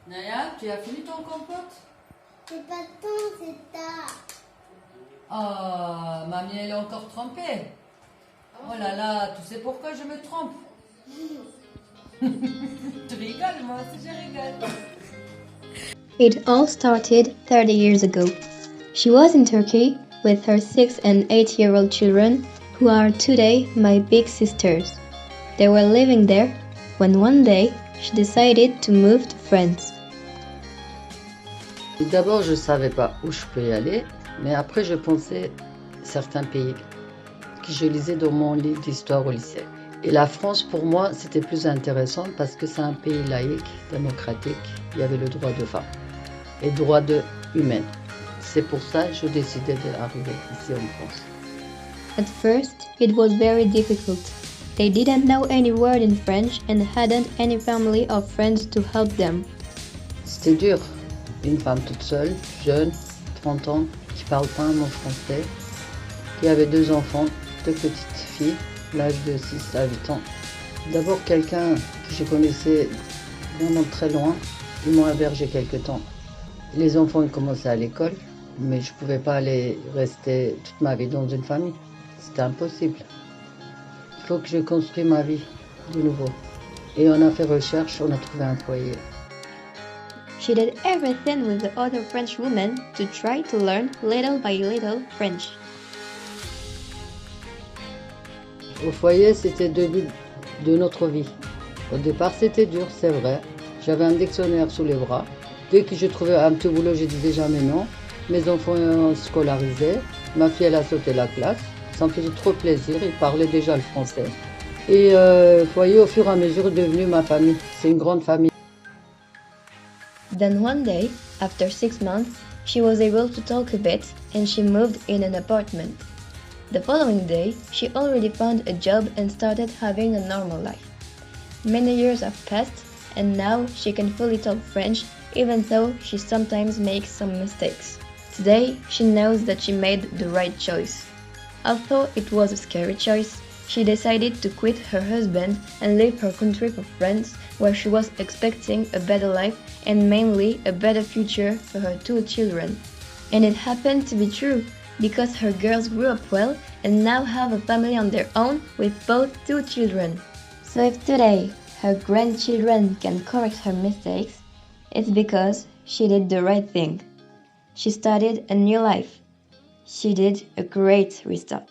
Naya, tu as fini ton compote? C'est pas temps, c'est tard. Ah, mamie, elle est encore trempée. Oh là là, tu sais pourquoi je me trompe? Tu rigoles, moi aussi je rigole. It all started 30 years ago. She was in Turkey with her 6 and 8-year-old children, who are today my big sisters. They were living there when one day she decided to move to France. D'abord, je ne savais pas où je peux y aller, mais après, je pensais certains pays que je lisais dans mon livre d'histoire au lycée. Et la France, pour moi, c'était plus intéressant parce que c'est un pays laïque, démocratique. Il y avait le droit de femme et le droit de humain. C'est pour ça que je décidais d'arriver ici en France. At first, it was very difficult. They didn't know any word in French and hadn't any family or friends to help them. C'était dur. Une femme toute seule, jeune, 30 ans, qui ne parle pas un mot français, qui avait 2 enfants, 2 petites filles, l'âge de 6 à 8 ans. D'abord quelqu'un que je connaissais vraiment très loin, ils m'ont hébergé quelque temps. Les enfants ils commençaient à l'école, mais je ne pouvais pas aller rester toute ma vie dans une famille. C'était impossible. Il faut que je construise ma vie de nouveau. Et on a fait recherche, on a trouvé un foyer. She did everything with the other French women to try to learn little by little French. Au foyer, c'était le début de notre vie. Au départ, c'était dur, c'est vrai. J'avais un dictionnaire sous les bras. Dès que je trouvais un petit boulot, je disais jamais non. Mes enfants scolarisés. Ma fille, elle a sauté la classe. Ça me faisait trop plaisir. Ils parlaient déjà le français. Et le foyer, au fur et à mesure, est devenu ma famille. C'est une grande famille. Then one day, after 6 months, she was able to talk a bit and she moved in an apartment. The following day, she already found a job and started having a normal life. Many years have passed and now she can fully talk French even though she sometimes makes some mistakes. Today, she knows that she made the right choice. Although it was a scary choice, she decided to quit her husband and leave her country for France, where she was expecting a better life and mainly a better future for her 2 children. And it happened to be true, because her girls grew up well and now have a family on their own with both 2 children. So if today her grandchildren can correct her mistakes, it's because she did the right thing. She started a new life. She did a great restart.